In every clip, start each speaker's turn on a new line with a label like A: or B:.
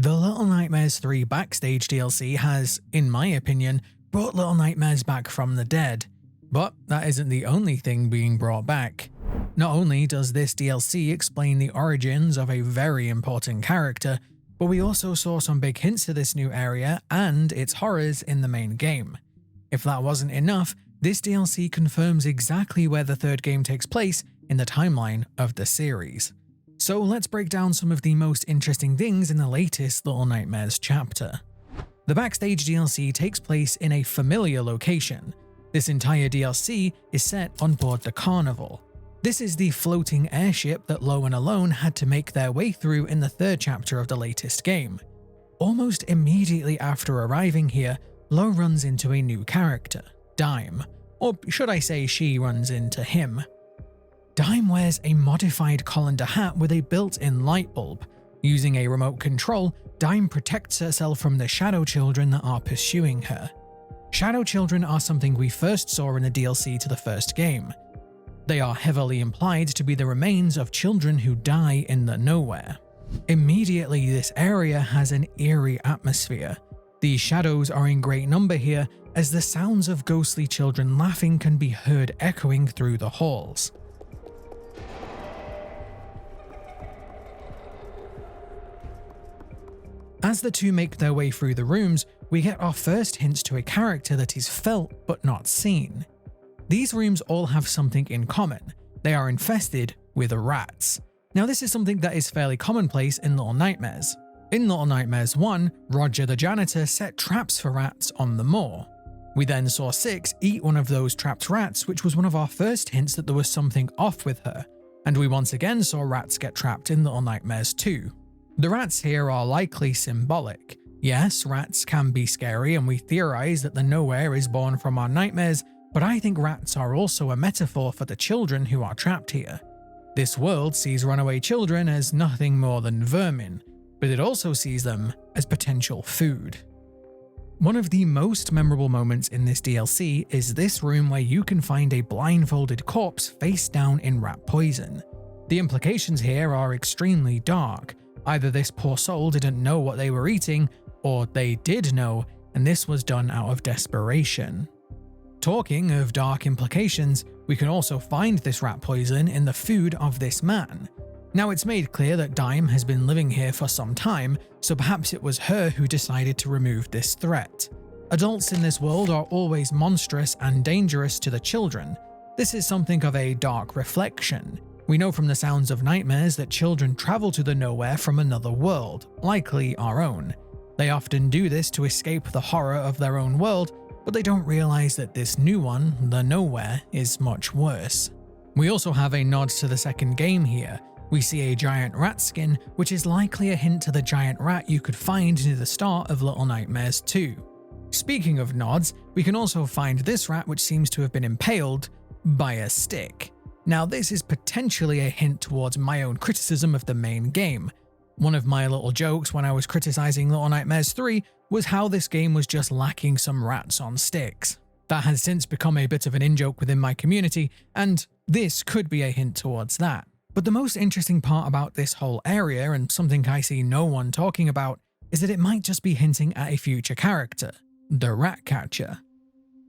A: The Little Nightmares 3 Backstage DLC has, in my opinion, brought Little Nightmares back from the dead. But that isn't the only thing being brought back. Not only does this DLC explain the origins of a very important character, but we also saw some big hints to this new area and its horrors in the main game. If that wasn't enough, this DLC confirms exactly where the third game takes place in the timeline of the series. So let's break down some of the most interesting things in the latest Little Nightmares chapter. The Backstage DLC takes place in a familiar location. This entire DLC is set on board the Carnival. This is the floating airship that Lo and Alone had to make their way through in the third chapter of the latest game. Almost immediately after arriving here, Lo runs into a new character, Dime. Or should I say she runs into him. Dime wears a modified colander hat with a built-in light bulb. Using a remote control, Dime protects herself from the Shadow Children that are pursuing her. Shadow Children are something we first saw in the DLC to the first game. They are heavily implied to be the remains of children who die in the nowhere. Immediately, this area has an eerie atmosphere. The shadows are in great number here, as the sounds of ghostly children laughing can be heard echoing through the halls. As the two make their way through the rooms, we get our first hints to a character that is felt but not seen. These rooms all have something in common. They are infested with rats. Now this is something that is fairly commonplace in Little Nightmares. In Little Nightmares 1, Roger the janitor set traps for rats on the moor. We then saw Six eat one of those trapped rats, which was one of our first hints that there was something off with her. And we once again saw rats get trapped in Little Nightmares 2. The rats here are likely symbolic. Yes, rats can be scary and we theorize that the nowhere is born from our nightmares, but I think rats are also a metaphor for the children who are trapped here. This world sees runaway children as nothing more than vermin, but it also sees them as potential food. One of the most memorable moments in this DLC is this room where you can find a blindfolded corpse face down in rat poison. The implications here are extremely dark. Either this poor soul didn't know what they were eating, or they did know, and this was done out of desperation. Talking of dark implications, we can also find this rat poison in the food of this man. Now it's made clear that Dime has been living here for some time, so perhaps it was her who decided to remove this threat. Adults in this world are always monstrous and dangerous to the children. This is something of a dark reflection. We know from the sounds of nightmares that children travel to the nowhere from another world, likely our own. They often do this to escape the horror of their own world, but they don't realize that this new one, the nowhere, is much worse. We also have a nod to the second game here. We see a giant rat skin, which is likely a hint to the giant rat you could find near the start of Little Nightmares 2. Speaking of nods, we can also find this rat which seems to have been impaled by a stick. Now this is potentially a hint towards my own criticism of the main game. One of my little jokes when I was criticizing Little Nightmares 3 was how this game was just lacking some rats on sticks. That has since become a bit of an in-joke within my community, and this could be a hint towards that. But the most interesting part about this whole area, and something I see no one talking about, is that it might just be hinting at a future character, the Rat Catcher.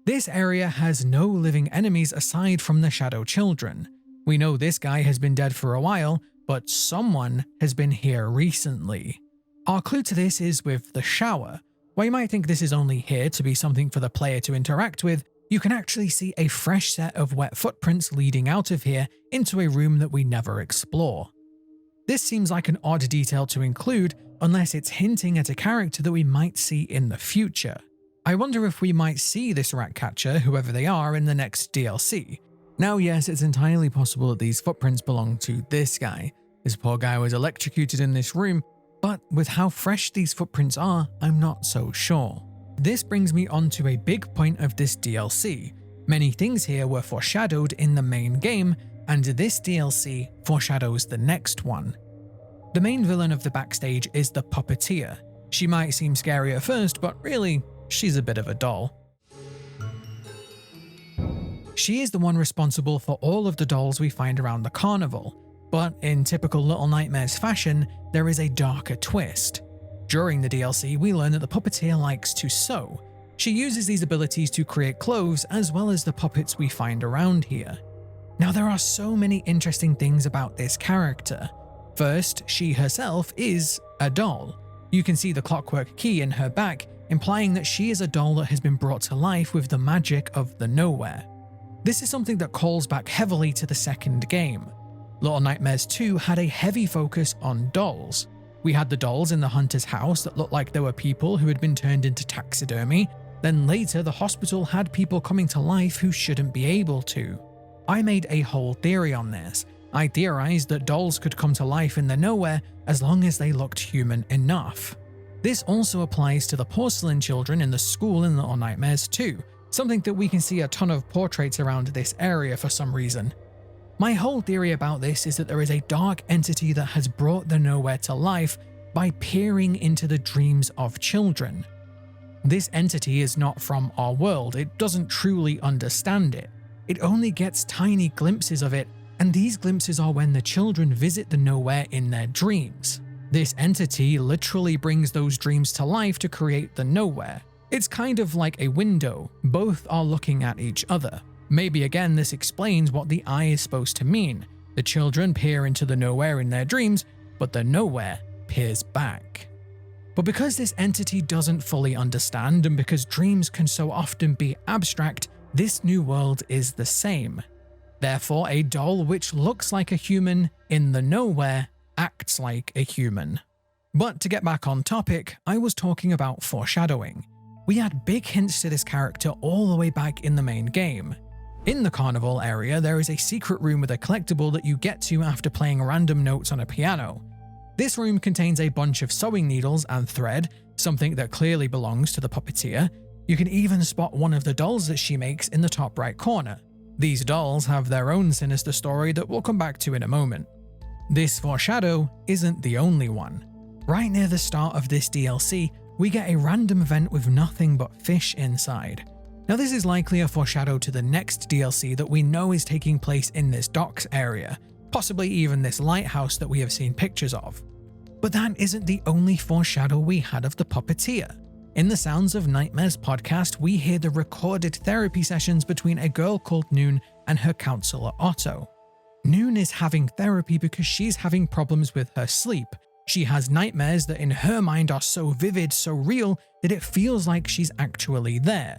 A: This area has no living enemies aside from the Shadow Children. We know this guy has been dead for a while, but someone has been here recently. Our clue to this is with the shower. While you might think this is only here to be something for the player to interact with, you can actually see a fresh set of wet footprints leading out of here into a room that we never explore. This seems like an odd detail to include unless it's hinting at a character that we might see in the future. I wonder if we might see this rat catcher, whoever they are, in the next DLC. Now yes, it's entirely possible that these footprints belong to this guy. This poor guy was electrocuted in this room, but with how fresh these footprints are, I'm not so sure. This brings me on to a big point of this DLC. Many things here were foreshadowed in the main game, and this DLC foreshadows the next one. The main villain of the Backstage is the Puppeteer. She might seem scary at first, but really, she's a bit of a doll. She is the one responsible for all of the dolls we find around the carnival, but in typical Little Nightmares fashion, there is a darker twist. During the DLC, we learn that the puppeteer likes to sew. She uses these abilities to create clothes as well as the puppets we find around here. Now, there are so many interesting things about this character. First, she herself is a doll. You can see the clockwork key in her back, implying that she is a doll that has been brought to life with the magic of the nowhere. This is something that calls back heavily to the second game. Little Nightmares 2 had a heavy focus on dolls. We had the dolls in the hunter's house that looked like they were people who had been turned into taxidermy. Then later, the hospital had people coming to life who shouldn't be able to. I made a whole theory on this. I theorized that dolls could come to life in the nowhere as long as they looked human enough. This also applies to the porcelain children in the school in Little Nightmares 2, something that we can see a ton of portraits around this area for some reason. My whole theory about this is that there is a dark entity that has brought the nowhere to life by peering into the dreams of children. This entity is not from our world, it doesn't truly understand it. It only gets tiny glimpses of it, and these glimpses are when the children visit the nowhere in their dreams. This entity literally brings those dreams to life to create the nowhere. It's kind of like a window, both are looking at each other. Maybe again this explains what the eye is supposed to mean. The children peer into the nowhere in their dreams, but the nowhere peers back. But because this entity doesn't fully understand, and because dreams can so often be abstract, this new world is the same. Therefore, a doll which looks like a human in the nowhere acts like a human. But to get back on topic, I was talking about foreshadowing. We had big hints to this character all the way back in the main game. In the carnival area, there is a secret room with a collectible that you get to after playing random notes on a piano. This room contains a bunch of sewing needles and thread, something that clearly belongs to the puppeteer. You can even spot one of the dolls that she makes in the top right corner. These dolls have their own sinister story that we'll come back to in a moment. This foreshadow isn't the only one. Right near the start of this DLC, we get a random vent with nothing but fish inside. Now this is likely a foreshadow to the next DLC that we know is taking place in this docks area, possibly even this lighthouse that we have seen pictures of. But that isn't the only foreshadow we had of the puppeteer. In the Sounds of Nightmares podcast, we hear the recorded therapy sessions between a girl called Noon and her counselor Otto. Noon is having therapy because she's having problems with her sleep. She has nightmares that in her mind are so vivid, so real, that it feels like she's actually there.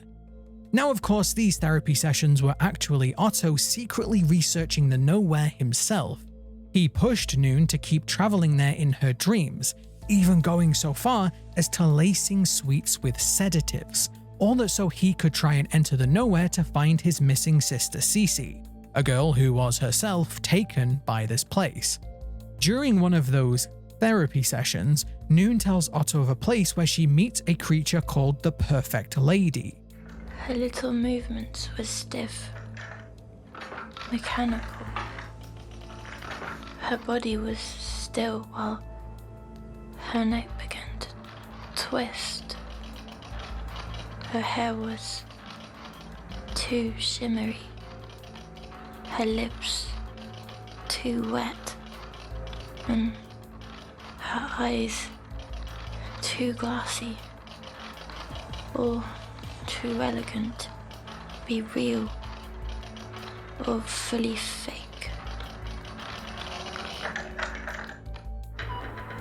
A: Now, of course, these therapy sessions were actually Otto secretly researching the nowhere himself. He pushed Noon to keep traveling there in her dreams, even going so far as to lacing sweets with sedatives, all that so he could try and enter the nowhere to find his missing sister Cece, a girl who was herself taken by this place. During one of those therapy sessions, Noon tells Otto of a place where she meets a creature called the Perfect Lady.
B: Her little movements were stiff, mechanical. Her body was still while her neck began to twist. Her hair was too shimmery. Her lips too wet. And her eyes too glassy. Or too elegant to be real or fully fake.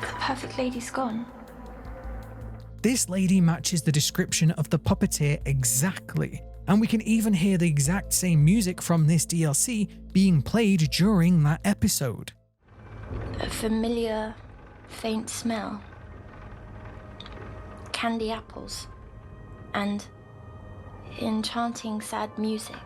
B: The Perfect Lady's gone.
A: This lady matches the description of the puppeteer exactly, and we can even hear the exact same music from this DLC being played during that episode.
B: A familiar, faint smell. Candy apples. And enchanting sad music.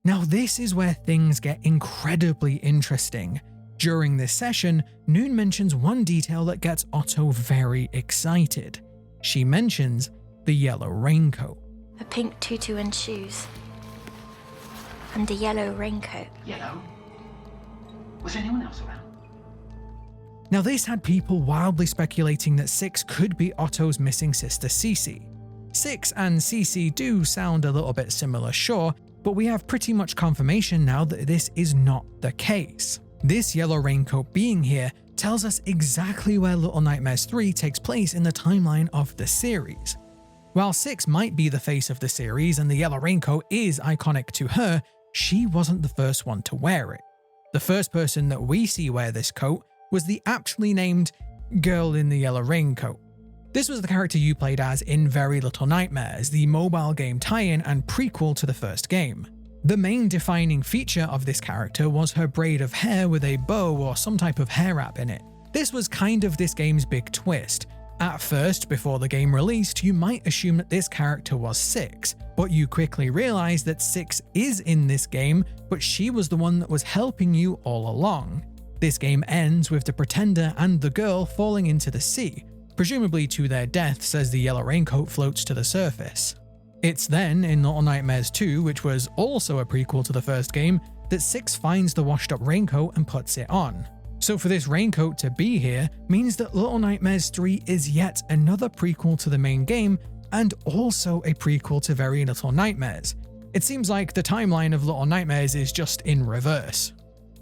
A: Now this is where things get incredibly interesting. During this session, Noon mentions one detail that gets Otto very excited. She mentions the yellow raincoat.
B: A pink tutu and shoes. And a yellow raincoat.
C: Yellow? Was anyone else around?
A: Now this had people wildly speculating that 6 could be Otto's missing sister Cece. 6 and Cece do sound a little bit similar, sure, but we have pretty much confirmation now that this is not the case. This yellow raincoat being here tells us exactly where Little Nightmares 3 takes place in the timeline of the series. While 6 might be the face of the series and the yellow raincoat is iconic to her, she wasn't the first one to wear it. The first person that we see wear this coat was the aptly named Girl in the Yellow Raincoat. This was the character you played as in Very Little Nightmares, the mobile game tie-in and prequel to the first game. The main defining feature of this character was her braid of hair with a bow or some type of hair wrap in it. This was kind of this game's big twist. At first, before the game released, you might assume that this character was 6, but you quickly realize that 6 is in this game, but she was the one that was helping you all along. This game ends with the Pretender and the girl falling into the sea, presumably to their deaths as the yellow raincoat floats to the surface. It's then, in Little Nightmares 2, which was also a prequel to the first game, that 6 finds the washed up raincoat and puts it on. So for this raincoat to be here means that Little Nightmares 3 is yet another prequel to the main game and also a prequel to Very Little Nightmares. It seems like the timeline of Little Nightmares is just in reverse.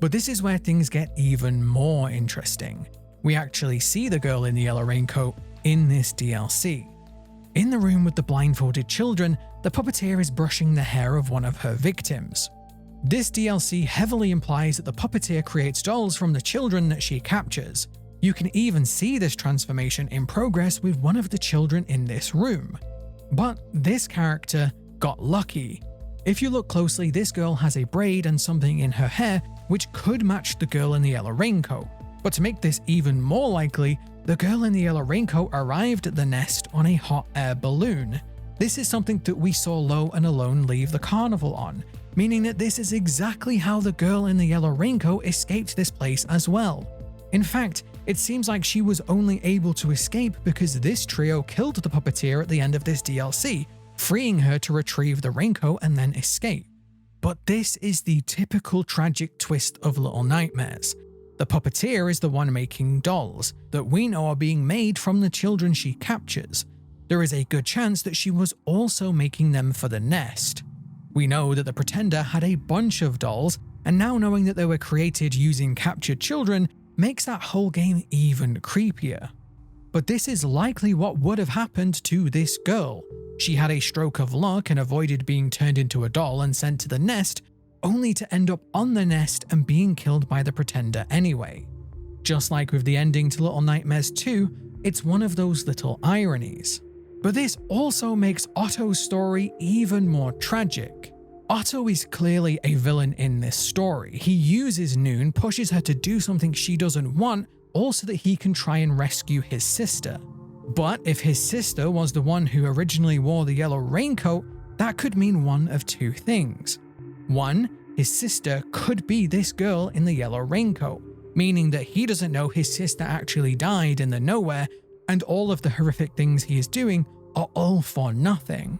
A: But this is where things get even more interesting. We actually see the girl in the yellow raincoat in this DLC. In the room with the blindfolded children, the puppeteer is brushing the hair of one of her victims. This DLC heavily implies that the puppeteer creates dolls from the children that she captures. You can even see this transformation in progress with one of the children in this room. But this character got lucky. If you look closely, this girl has a braid and something in her hair which could match the girl in the yellow raincoat. But to make this even more likely, the girl in the yellow raincoat arrived at the nest on a hot air balloon. This is something that we saw Lo and Alone leave the carnival on, meaning that this is exactly how the girl in the yellow raincoat escaped this place as well. In fact, it seems like she was only able to escape because this trio killed the puppeteer at the end of this DLC, freeing her to retrieve the raincoat and then escape. But this is the typical tragic twist of Little Nightmares. The puppeteer is the one making dolls that we know are being made from the children she captures. There is a good chance that she was also making them for the nest. We know that the Pretender had a bunch of dolls, and now knowing that they were created using captured children makes that whole game even creepier. But this is likely what would have happened to this girl. She had a stroke of luck and avoided being turned into a doll and sent to the nest, only to end up on the nest and being killed by the Pretender anyway. Just like with the ending to Little Nightmares 2, it's one of those little ironies. But this also makes Otto's story even more tragic. Otto is clearly a villain in this story. He uses Noon, pushes her to do something she doesn't want, all so that he can try and rescue his sister. But if his sister was the one who originally wore the yellow raincoat, that could mean one of two things. One, his sister could be this girl in the yellow raincoat, meaning that he doesn't know his sister actually died in the nowhere, and all of the horrific things he is doing are all for nothing.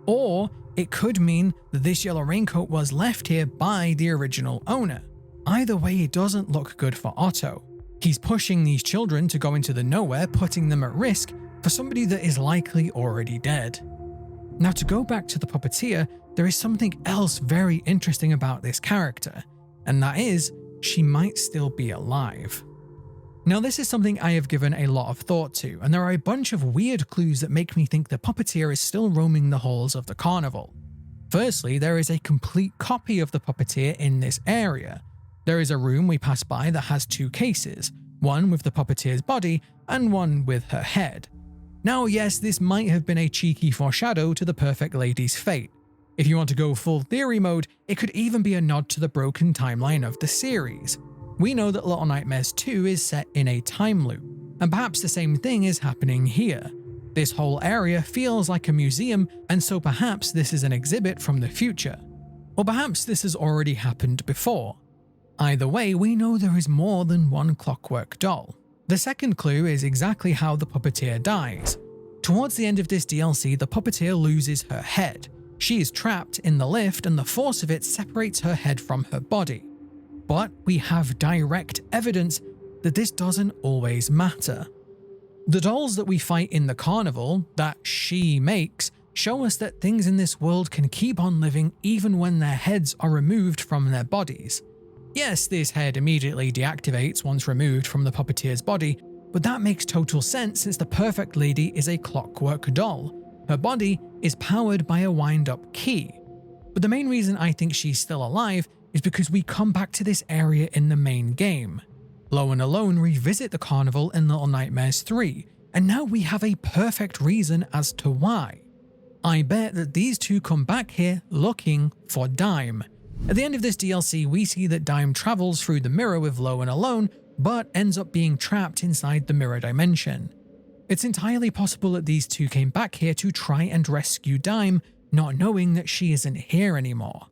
A: Or it could mean that this yellow raincoat was left here by the original owner. Either way, it doesn't look good for Otto. He's pushing these children to go into the nowhere, putting them at risk for somebody that is likely already dead. Now, to go back to the puppeteer, there is something else very interesting about this character, and that is, she might still be alive. Now, this is something I have given a lot of thought to, and there are a bunch of weird clues that make me think the puppeteer is still roaming the halls of the carnival. Firstly, there is a complete copy of the puppeteer in this area. There is a room we pass by that has two cases, one with the puppeteer's body and one with her head. Now, yes, this might have been a cheeky foreshadow to the Perfect Lady's fate. If you want to go full theory mode, it could even be a nod to the broken timeline of the series. We know that Little Nightmares 2 is set in a time loop, and perhaps the same thing is happening here. This whole area feels like a museum, and so perhaps this is an exhibit from the future. Or perhaps this has already happened before. Either way, we know there is more than one clockwork doll. The second clue is exactly how the puppeteer dies. Towards the end of this DLC, the puppeteer loses her head. She is trapped in the lift, and the force of it separates her head from her body. But we have direct evidence that this doesn't always matter. The dolls that we fight in the carnival, that she makes, show us that things in this world can keep on living even when their heads are removed from their bodies. Yes, this head immediately deactivates once removed from the puppeteer's body, but that makes total sense since the perfect lady is a clockwork doll. Her body is powered by a wind-up key. But the main reason I think she's still alive is because we come back to this area in the main game. Lo and Alone revisit the carnival in Little Nightmares 3, and now we have a perfect reason as to why. I bet that these two come back here looking for Dime. At the end of this DLC, we see that Dime travels through the mirror with Lo and Alone, but ends up being trapped inside the mirror dimension. It's entirely possible that these two came back here to try and rescue Dime, not knowing that she isn't here anymore.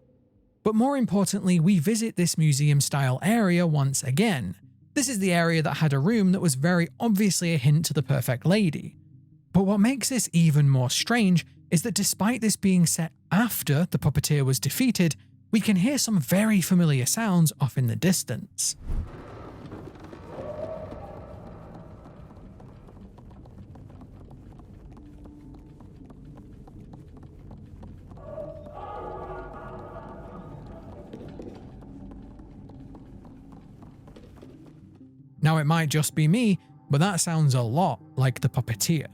A: But more importantly, we visit this museum-style area once again. This is the area that had a room that was very obviously a hint to the perfect lady. But what makes this even more strange is that despite this being set after the puppeteer was defeated, we can hear some very familiar sounds off in the distance. Now it might just be me, but that sounds a lot like the puppeteer.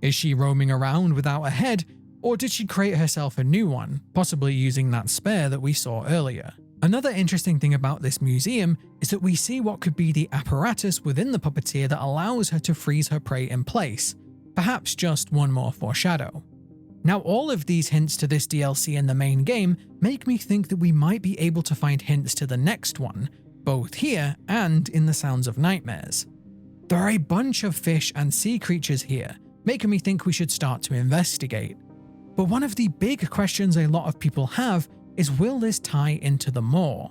A: Is she roaming around without a head, or did she create herself a new one, possibly using that spare that we saw earlier? Another interesting thing about this museum is that we see what could be the apparatus within the puppeteer that allows her to freeze her prey in place, perhaps just one more foreshadow. Now all of these hints to this DLC in the main game make me think that we might be able to find hints to the next one, both here and in the Sounds of Nightmares. There are a bunch of fish and sea creatures here, making me think we should start to investigate. But one of the big questions a lot of people have is, will this tie into the Maw?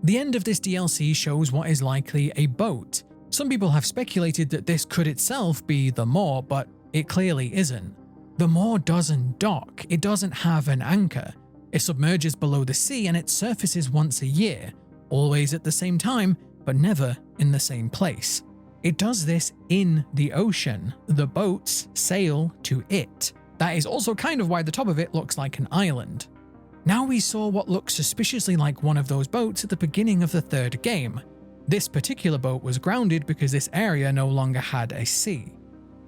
A: The end of this DLC shows what is likely a boat. Some people have speculated that this could itself be the Maw, but it clearly isn't. The Maw doesn't dock, it doesn't have an anchor. It submerges below the sea and it surfaces once a year, always at the same time, but never in the same place. It does this in the ocean. The boats sail to it. That is also kind of why the top of it looks like an island. Now we saw what looks suspiciously like one of those boats at the beginning of the third game. This particular boat was grounded because this area no longer had a sea.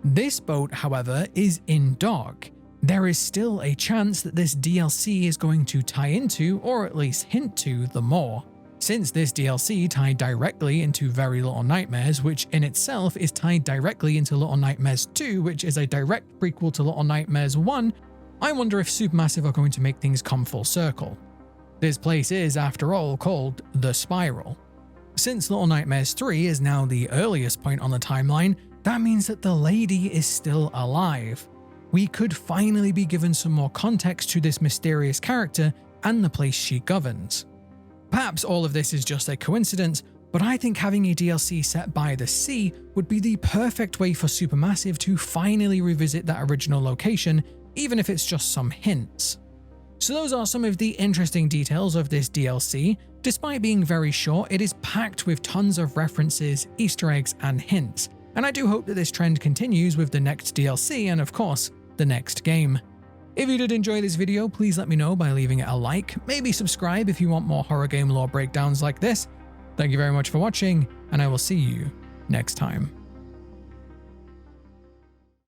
A: This boat, however, is in dock. There is still a chance that this DLC is going to tie into, or at least hint to, the Maw. Since this DLC tied directly into Very Little Nightmares, which in itself is tied directly into Little Nightmares 2, which is a direct prequel to Little Nightmares 1, I wonder if Supermassive are going to make things come full circle. This place is, after all, called The Spiral. Since Little Nightmares 3 is now the earliest point on the timeline, that means that the lady is still alive. We could finally be given some more context to this mysterious character and the place she governs. Perhaps all of this is just a coincidence, but I think having a DLC set by the sea would be the perfect way for Supermassive to finally revisit that original location, even if it's just some hints. So those are some of the interesting details of this DLC. Despite being very short, it is packed with tons of references, Easter eggs, and hints, and I do hope that this trend continues with the next DLC and, of course, the next game. If you did enjoy this video, please let me know by leaving it a like, maybe subscribe if you want more horror game lore breakdowns like this. Thank you very much for watching, and I will see you next time.